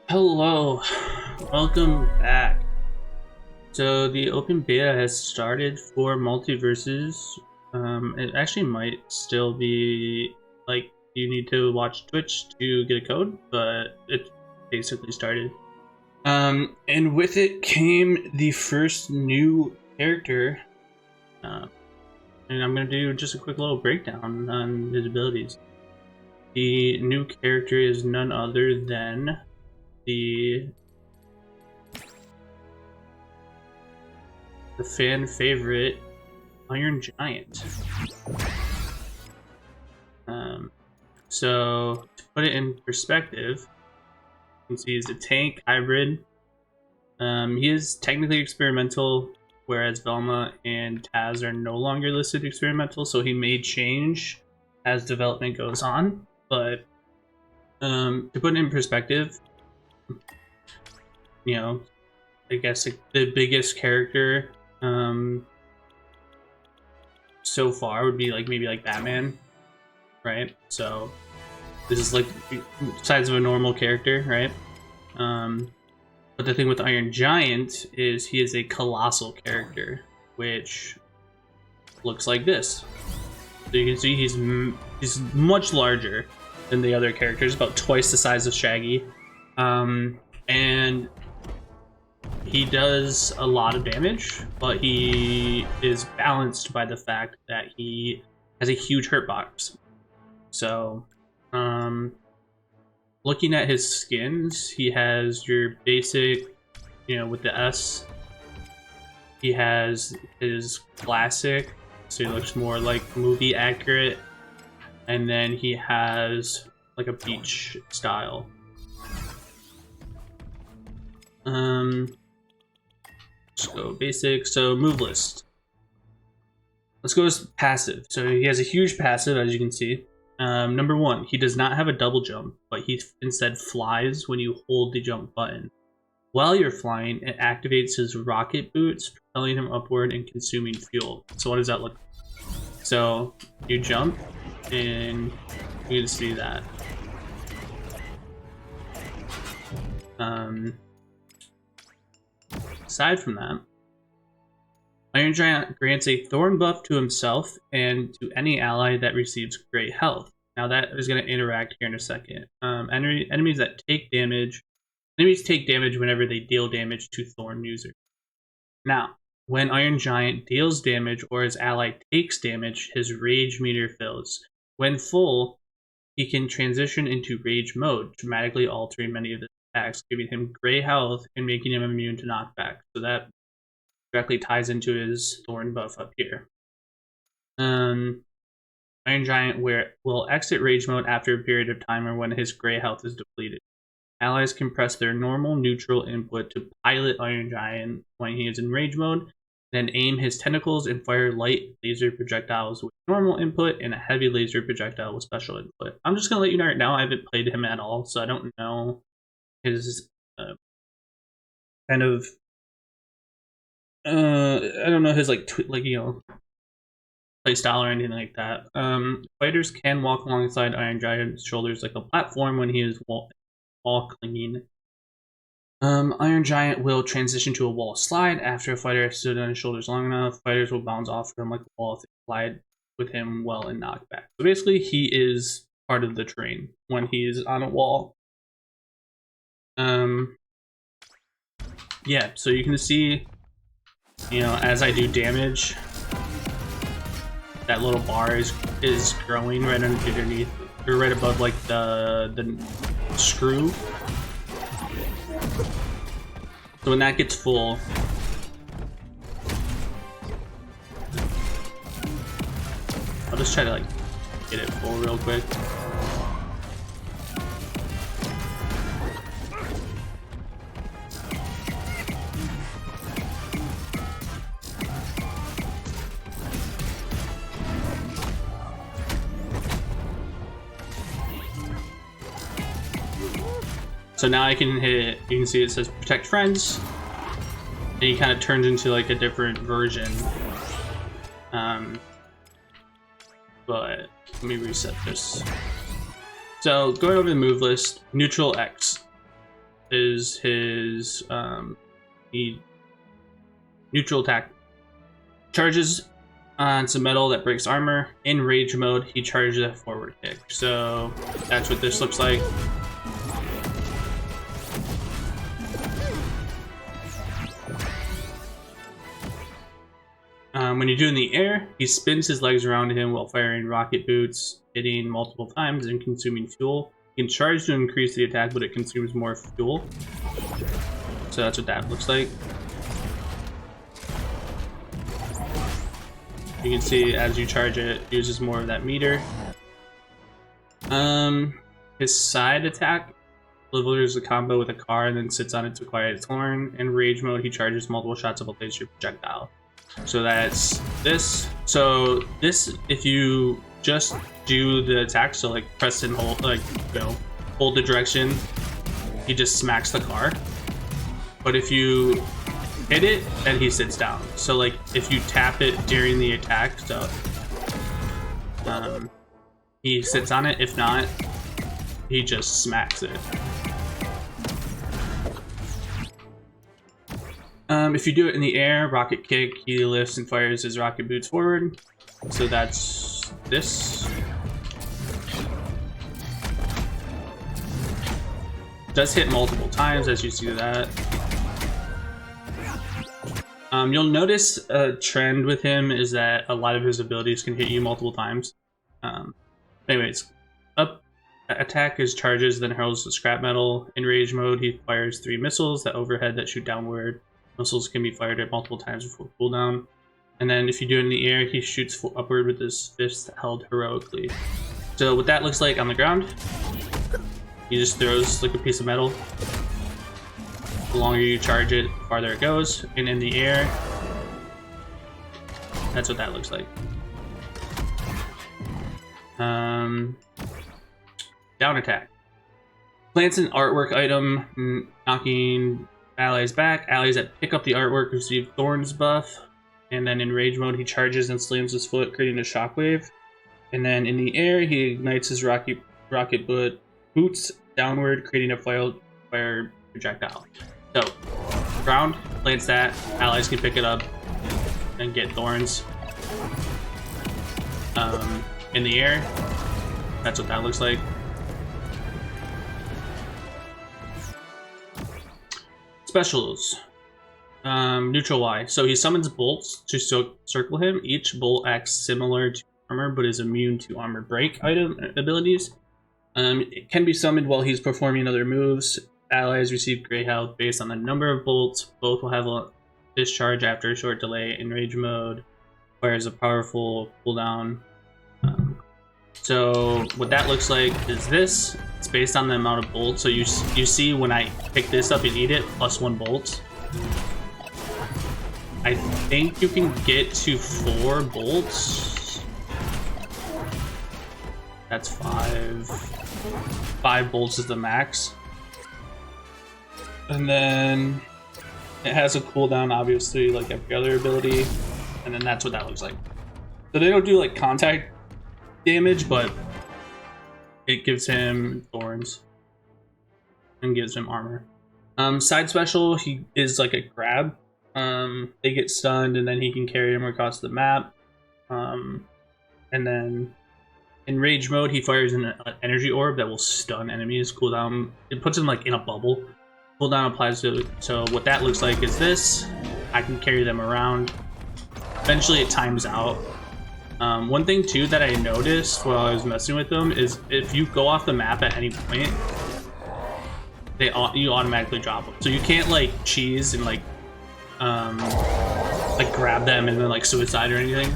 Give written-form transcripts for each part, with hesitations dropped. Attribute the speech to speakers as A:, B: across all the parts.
A: Hello, welcome back. So the open beta has started for Multiverses. It actually might still be like you need to watch Twitch to get a code, but it basically started. And with it came the first new character. And I'm gonna do just a quick little breakdown on his abilities. The new character is none other than the fan favorite Iron Giant. So to put it in perspective, you can see he's a tank hybrid. He is technically experimental, whereas Velma and Taz are no longer listed experimental, so he may change as development goes on. But to put it in perspective, you know, I guess like, the biggest character so far would be like maybe like Batman, right? So this is like the size of a normal character, right? But the thing with Iron Giant is he is a colossal character, which looks like this. So you can see he's much larger than the other characters, about twice the size of Shaggy, and he does a lot of damage, but he is balanced by the fact that he has a huge hurt box. So, looking at his skins, he has your basic, with the S. He has his classic, so he looks more like movie accurate. And then he has like a beach style. Let's go basic. So move list. Let's go with passive. So he has a huge passive, as you can see. Number 1, he does not have a double jump, but he instead flies when you hold the jump button. While you're flying, it activates his rocket boots, propelling him upward and consuming fuel. So what does that look like? So you jump, and you can see that. Aside from that, Iron Giant grants a thorn buff to himself and to any ally that receives great health. Now that is going to interact here in a second. Enemies take damage whenever they deal damage to thorn users. Now, when Iron Giant deals damage or his ally takes damage, his rage meter fills. When full, he can transition into rage mode, dramatically altering many of his attacks, giving him gray health and making him immune to knockback. So that directly ties into his thorn buff up here. Iron Giant will exit rage mode after a period of time or when his gray health is depleted. Allies can press their normal neutral input to pilot Iron Giant when he is in rage mode, then aim his tentacles and fire light laser projectiles with normal input and a heavy laser projectile with special input. I'm just going to let you know right now, I haven't played him at all, so I don't know his I don't know his play style or anything like that. Fighters can walk alongside Iron Giant's shoulders like a platform when he is wall clinging. Iron Giant will transition to a wall slide after a fighter has stood on his shoulders long enough. Fighters will bounce off him like a wall if they slide with him well and knock back. So basically, he is part of the terrain when he's on a wall. Yeah, so you can see, as I do damage, that little bar is growing right underneath, or right above like the screw. So when that gets full, I'll just try to get it full real quick. So now I can hit it. You can see it says protect friends, and he kind of turns into like a different version. But let me reset this. So going over the move list, neutral X. is his neutral attack. Charges on some metal that breaks armor. In rage mode, he charges a forward kick. So that's what this looks like. When you're doing the air, he spins his legs around him while firing rocket boots, hitting multiple times and consuming fuel. You can charge to increase the attack, but it consumes more fuel. So that's what that looks like. You can see as you charge it, it uses more of that meter. His side attack delivers a combo with a car and then sits on it to acquire its horn. In rage mode, he charges multiple shots of a laser projectile. So that's this. So this, if you just do the attack, so like press and hold, like, you know, hold the direction, he just smacks the car. But if you hit it, then he sits down. So like if you tap it during the attack, so he sits on it. If not, he just smacks it. If you do it in the air, rocket kick, he lifts and fires his rocket boots forward. So that's this. Does hit multiple times, as you see that. You'll notice a trend with him is that a lot of his abilities can hit you multiple times. Anyways, up attack is charges, then hurls the scrap metal. In rage mode, he fires 3 missiles that overhead that shoot downward. Missiles can be fired at multiple times before cooldown. And then if you do it in the air, he shoots upward with his fist held heroically. So what that looks like on the ground, he just throws like a piece of metal. The longer you charge it, the farther it goes. And in the air, that's what that looks like. Down attack. Plants an artwork item, knocking allies back. Allies that pick up the artwork receive Thorns buff. And then in rage mode, he charges and slams his foot, creating a shockwave. And then in the air, he ignites his rocket boots downward, creating a fire projectile. So, ground, plants that. Allies can pick it up and get thorns. In the air, that's what that looks like. Specials. Neutral Y. So he summons bolts to circle him. Each bolt acts similar to armor, but is immune to armor break item abilities. It can be summoned while he's performing other moves. Allies receive gray health based on the number of bolts. Both will have a discharge after a short delay. In rage mode, fires a powerful cooldown. So what that looks like is this. It's based on the amount of bolts. So you see when I pick this up and eat it, +1 bolt. I think you can get to 4 bolts. That's 5. 5 bolts is the max. And then it has a cooldown, obviously, like every other ability. And then that's what that looks like. So they don't do like contact damage, but it gives him thorns and gives him armor. Side special, he is like a grab. They get stunned and then he can carry them across the map. And then in rage mode, he fires an energy orb that will stun enemies. Cooldown, it puts him like in a bubble. Cooldown applies to it. So what that looks like is this. I can carry them around. Eventually it times out. One thing too that I noticed while I was messing with them is if you go off the map at any point, you automatically drop them. So you can't like cheese and like grab them and then like suicide or anything.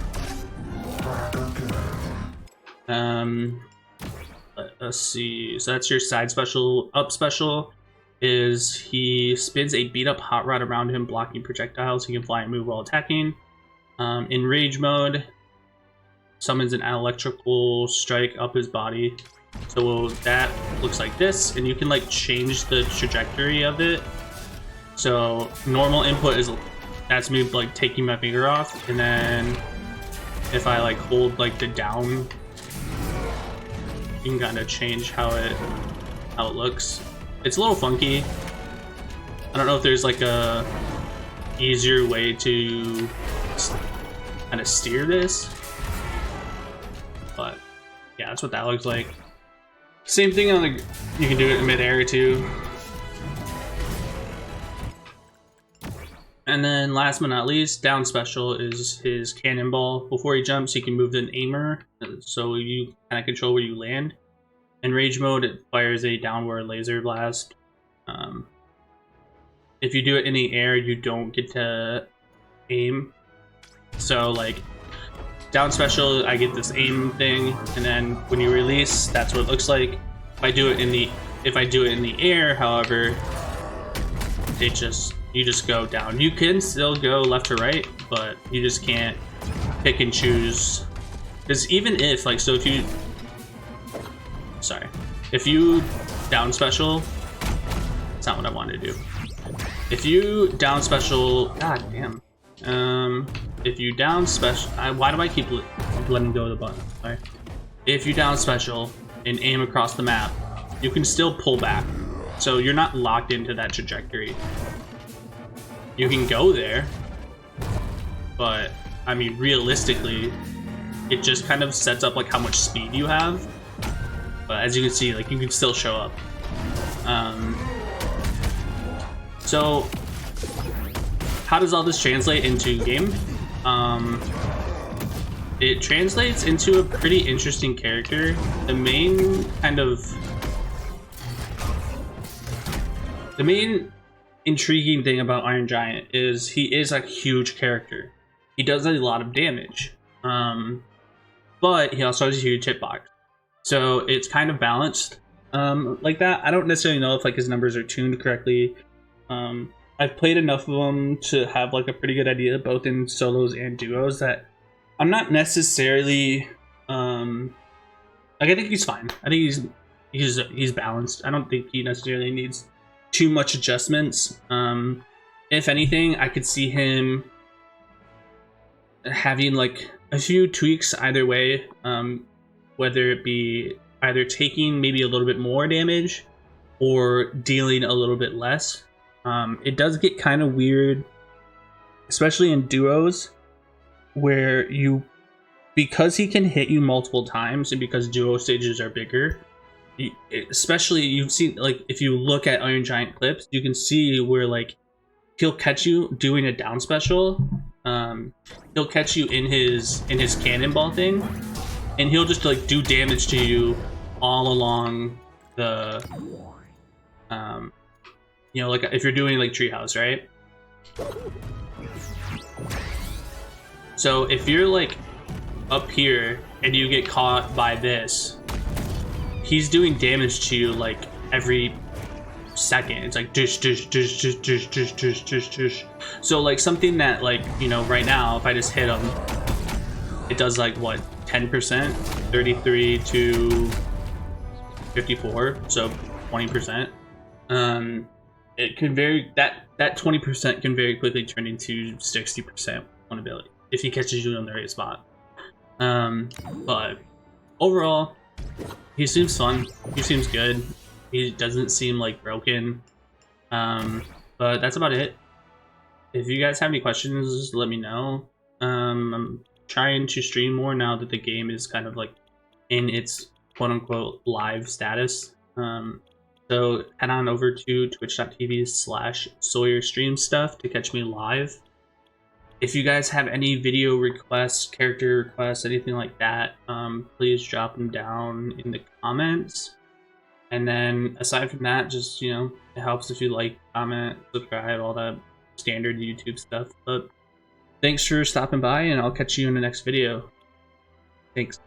A: Let's see. So that's your side special. Up special is he spins a beat up hot rod around him, blocking projectiles. He can fly and move while attacking. In rage mode, summons an electrical strike up his body. So that looks like this, and you can like change the trajectory of it. So normal input is that's me like taking my finger off, and then if I like hold like the down, you can kind of change how it looks. It's a little funky. I don't know if there's like a easier way to kind of steer this, but yeah, that's what that looks like. Same thing on the, you can do it in midair too. And then last but not least, down special is his cannonball. Before he jumps, he can move to an aimer, so you kind of control where you land. In rage mode, it fires a downward laser blast. If you do it in the air, you don't get to aim. So like down special, I get this aim thing, and then when you release, that's what it looks like. If I do it in the air, however, you just go down. You can still go left to right, but you just can't pick and choose. Because even if, like, so if you down special, that's not what I wanted to do. If you down special, god damn. If you down special, why do I keep letting go of the button? Sorry. If you down special and aim across the map, you can still pull back. So you're not locked into that trajectory. You can go there, but I mean, realistically, it just kind of sets up like how much speed you have. But as you can see, like you can still show up. So how does all this translate into game? It translates into a pretty interesting character. The main intriguing thing about Iron Giant is he is a huge character. He does a lot of damage, but he also has a huge hitbox. So it's kind of balanced like that. I don't necessarily know if like his numbers are tuned correctly. I've played enough of them to have like a pretty good idea, both in solos and duos, that I'm not necessarily like I think he's fine. I think he's balanced. I don't think he necessarily needs too much adjustments. If anything, I could see him having like a few tweaks either way, whether it be either taking maybe a little bit more damage or dealing a little bit less. It does get kind of weird, especially in duos, where because he can hit you multiple times and because duo stages are bigger, especially you've seen, like if you look at Iron Giant clips, you can see where like he'll catch you doing a down special. He'll catch you in his cannonball thing, and he'll just like do damage to you all along the you know, like if you're doing like treehouse, right? So if you're like up here and you get caught by this, he's doing damage to you like every second. It's like dish dish dish dish dish dish dish dish dish. So like something that like, you know, right now if I just hit him, it does like what, 10%, 33 to 54, so 20%. It can vary, that 20% can very quickly turn into 60% on ability if he catches you in the right spot. But overall, he seems fun. He seems good. He doesn't seem like broken. But that's about it. If you guys have any questions, let me know. I'm trying to stream more now that the game is kind of like in its quote-unquote live status. So head on over to twitch.tv/SawyerStreamStuff to catch me live. If you guys have any video requests, character requests, anything like that, please drop them down in the comments. And then aside from that, just, you know, it helps if you like, comment, subscribe, all that standard YouTube stuff. But thanks for stopping by, and I'll catch you in the next video. Thanks.